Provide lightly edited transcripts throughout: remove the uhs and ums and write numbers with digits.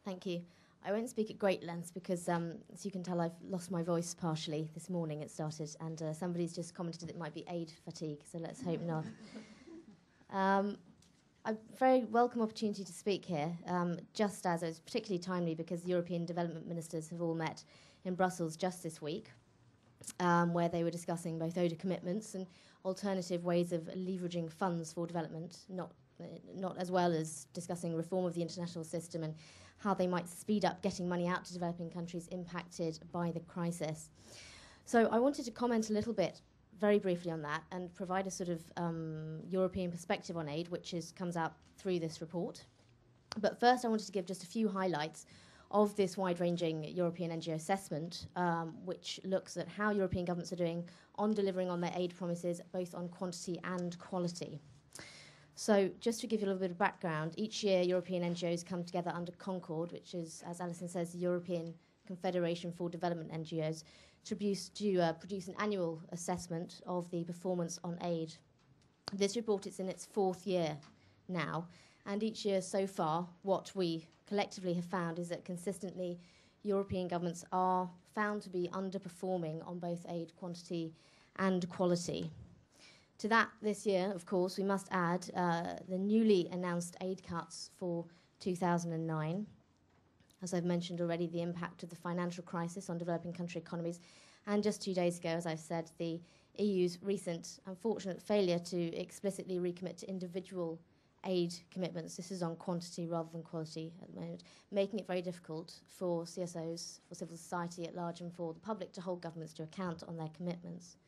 Thank you. I won't speak at great length because, as you can tell, I've lost my voice partially this morning. It started, and somebody's just commented that it might be aid fatigue, so let's hope not. A very welcome opportunity to speak here, just as it was particularly timely because the European development ministers have all met in Brussels just this week, where they were discussing both ODA commitments and alternative ways of leveraging funds for development, not as well as discussing reform of the international system and how they might speed up getting money out to developing countries impacted by the crisis. So I wanted to comment a little bit, very briefly on that, and provide a sort of European perspective on aid, which comes out through this report. But first I wanted to give just a few highlights of this wide-ranging European NGO assessment, which looks at how European governments are doing on delivering on their aid promises, both on quantity and quality. So just to give you a little bit of background, each year European NGOs come together under Concord, which is, as Alison says, the European Confederation for Development NGOs, to produce an annual assessment of the performance on aid. This report is in its fourth year now, and each year so far, what we collectively have found is that consistently European governments are found to be underperforming on both aid quantity and quality. To that, this year, of course, we must add the newly announced aid cuts for 2009. As I've mentioned already, the impact of the financial crisis on developing country economies, and just 2 days ago, as I've said, the EU's recent unfortunate failure to explicitly recommit to individual aid commitments. This is on quantity rather than quality at the moment, making it very difficult for CSOs, for civil society at large, and for the public to hold governments to account on their commitments.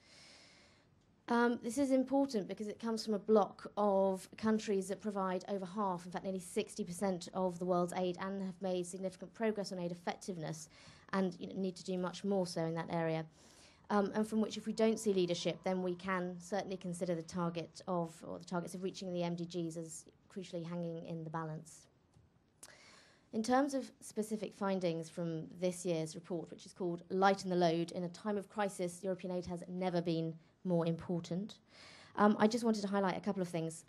This is important because it comes from a bloc of countries that provide over half, in fact nearly 60% of the world's aid, and have made significant progress on aid effectiveness and need to do much more so in that area. And from which, if we don't see leadership, then we can certainly consider the targets of reaching the MDGs as crucially hanging in the balance. In terms of specific findings from this year's report, which is called Lighten the Load, in a time of crisis, European aid has never been more important. I just wanted to highlight a couple of things.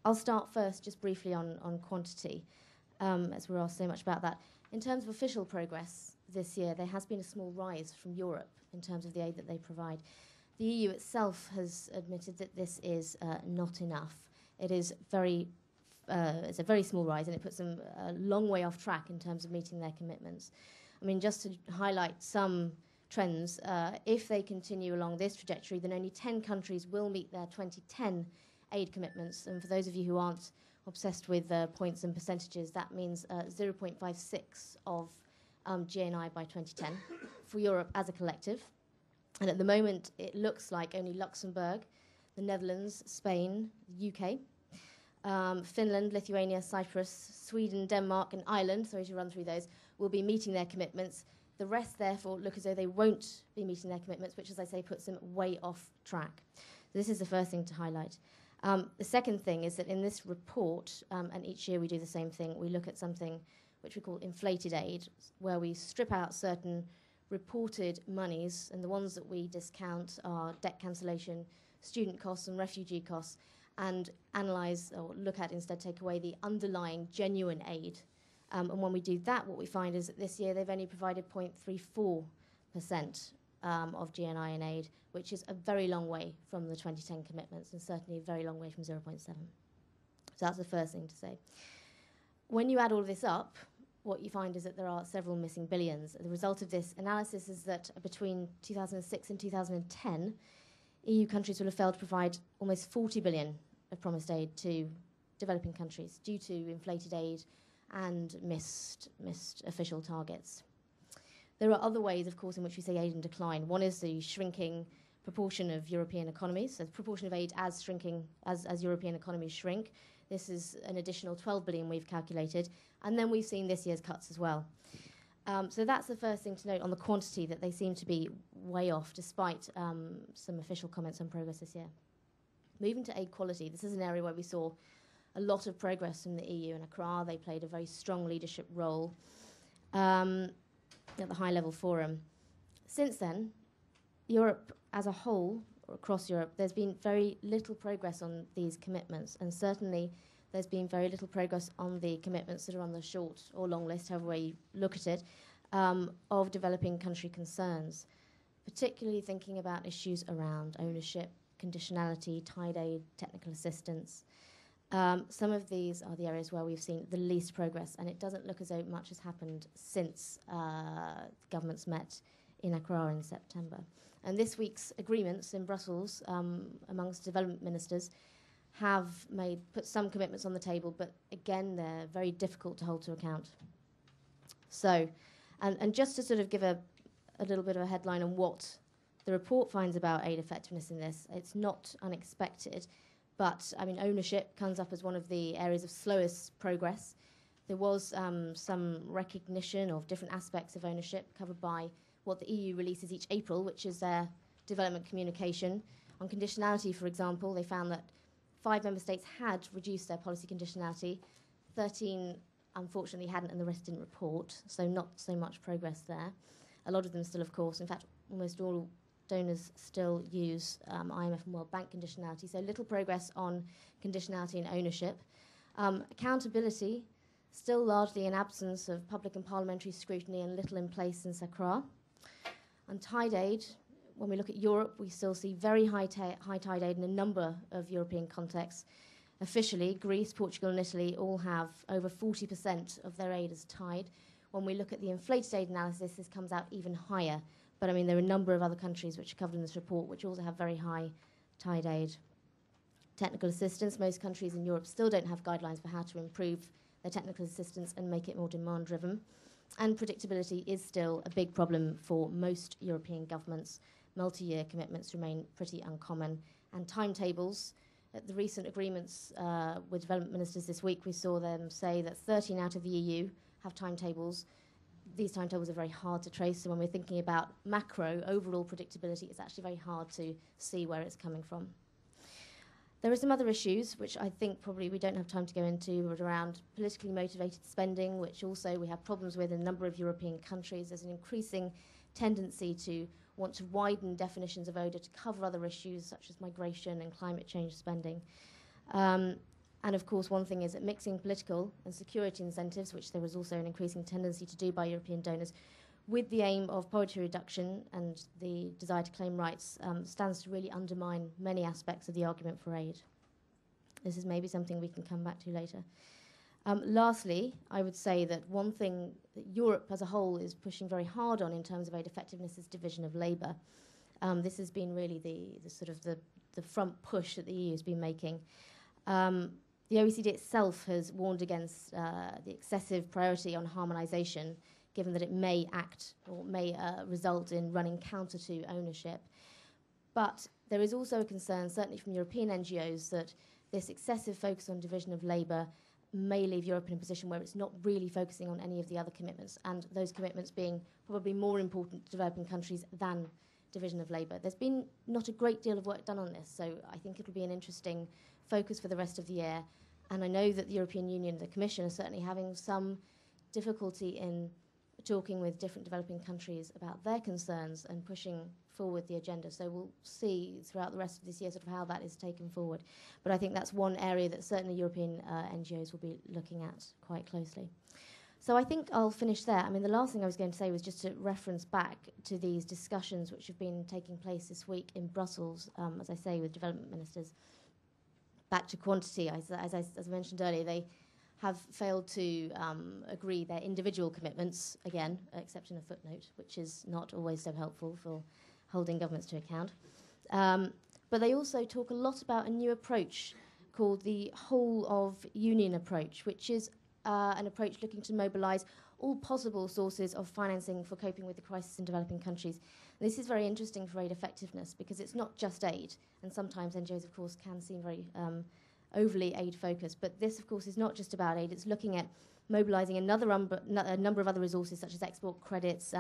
I'll start first just briefly on quantity, as we're asked so much about that. In terms of official progress this year, there has been a small rise from Europe in terms of the aid that they provide. The EU itself has admitted that this is not enough. It's a very small rise, and it puts them a long way off track in terms of meeting their commitments. I mean, just to highlight some trends, if they continue along this trajectory, then only 10 countries will meet their 2010 aid commitments. And for those of you who aren't obsessed with points and percentages, that means 0.56 of GNI by 2010 for Europe as a collective. And at the moment, it looks like only Luxembourg, the Netherlands, Spain, the UK, Finland, Lithuania, Cyprus, Sweden, Denmark, and Ireland, sorry to run through those, will be meeting their commitments. The rest, therefore, look as though they won't be meeting their commitments, which, as I say, puts them way off track. So this is the first thing to highlight. The second thing is that in this report, and each year we do the same thing, we look at something which we call inflated aid, where we strip out certain reported monies, and the ones that we discount are debt cancellation, student costs, and refugee costs, and analyse or look at instead, take away the underlying genuine aid. And when we do that, what we find is that this year they've only provided 0.34% of GNI in aid, which is a very long way from the 2010 commitments, and certainly a very long way from 0.7. So that's the first thing to say. When you add all of this up, what you find is that there are several missing billions. The result of this analysis is that between 2006 and 2010, EU countries will have failed to provide almost 40 billion of promised aid to developing countries due to inflated aid and missed official targets. There are other ways, of course, in which we see aid in decline. One is the shrinking proportion of European economies, so the proportion of aid as European economies shrink. This is an additional 12 billion we've calculated, and then we've seen this year's cuts as well. So that's the first thing to note on the quantity, that they seem to be way off, despite some official comments on progress this year. Moving to aid quality, this is an area where we saw a lot of progress from the EU and Accra. They played a very strong leadership role at the high-level forum. Since then, Europe as a whole, or across Europe, there's been very little progress on these commitments, and certainly there's been very little progress on the commitments that are on the short or long list, however way you look at it, of developing country concerns, particularly thinking about issues around ownership, conditionality, tied aid, technical assistance. Some of these are the areas where we've seen the least progress, and it doesn't look as though much has happened since governments met in Accra in September. And this week's agreements in Brussels amongst development ministers have put some commitments on the table, but again, they're very difficult to hold to account. So, and just to sort of give a little bit of a headline on what the report finds about aid effectiveness in this, it's not unexpected, but I mean, ownership comes up as one of the areas of slowest progress. There was some recognition of different aspects of ownership covered by what the EU releases each April, which is their development communication. On conditionality, for example, they found that 5 member states had reduced their policy conditionality, 13 unfortunately hadn't, and the rest didn't report, so not so much progress there. A lot of them still, of course, in fact, almost all donors still use IMF and World Bank conditionality, so little progress on conditionality and ownership. Accountability, still largely in absence of public and parliamentary scrutiny and little in place since Accra. On tied aid, when we look at Europe, we still see very high tied aid in a number of European contexts. Officially, Greece, Portugal and Italy all have over 40% of their aid as tied. When we look at the inflated aid analysis, this comes out even higher. But I mean, there are a number of other countries which are covered in this report which also have very high tied aid. Technical assistance, most countries in Europe still don't have guidelines for how to improve their technical assistance and make it more demand-driven. And predictability is still a big problem for most European governments. Multi-year commitments remain pretty uncommon. And timetables, at the recent agreements with development ministers this week, we saw them say that 13 out of the EU have timetables. These timetables are very hard to trace, so when we're thinking about macro, overall predictability, it's actually very hard to see where it's coming from. There are some other issues, which I think probably we don't have time to go into, but around politically motivated spending, which also we have problems with in a number of European countries. There's an increasing tendency to want to widen definitions of ODA to cover other issues such as migration and climate change spending. And of course, one thing is that mixing political and security incentives, which there is also an increasing tendency to do by European donors, with the aim of poverty reduction and the desire to claim rights, stands to really undermine many aspects of the argument for aid. This is maybe something we can come back to later. Lastly, I would say that one thing that Europe as a whole is pushing very hard on in terms of aid effectiveness is division of labour. This has been really the front push that the EU has been making. The OECD itself has warned against the excessive priority on harmonisation, given that it may act or may result in running counter to ownership. But there is also a concern, certainly from European NGOs, that this excessive focus on division of labour may leave Europe in a position where it's not really focusing on any of the other commitments, and those commitments being probably more important to developing countries than division of labour. There's been not a great deal of work done on this, so I think it'll be an interesting focus for the rest of the year. And I know that the European Union, the Commission, are certainly having some difficulty in talking with different developing countries about their concerns and pushing forward the agenda. So we'll see throughout the rest of this year sort of how that is taken forward. But I think that's one area that certainly European NGOs will be looking at quite closely. So I think I'll finish there. I mean, the last thing I was going to say was just to reference back to these discussions which have been taking place this week in Brussels, as I say, with development ministers. Back to quantity, as I mentioned earlier, they have failed to agree their individual commitments, again, except in a footnote, which is not always so helpful for holding governments to account. But they also talk a lot about a new approach called the whole of union approach, which is an approach looking to mobilise all possible sources of financing for coping with the crisis in developing countries. And this is very interesting for aid effectiveness because it's not just aid, and sometimes NGOs, of course, can seem very overly aid-focused. But this, of course, is not just about aid. It's looking at mobilising a number of other resources, such as export credits,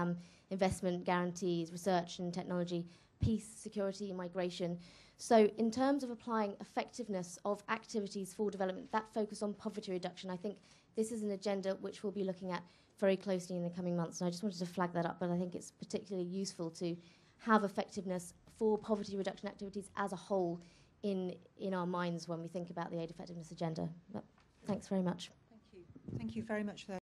investment guarantees, research and technology, peace, security, migration. So in terms of applying effectiveness of activities for development, that focus on poverty reduction, I think this is an agenda which we'll be looking at very closely in the coming months. And I just wanted to flag that up, but I think it's particularly useful to have effectiveness for poverty reduction activities as a whole in our minds when we think about the aid effectiveness agenda. But Thanks very much. Thank you. Thank you very much for that.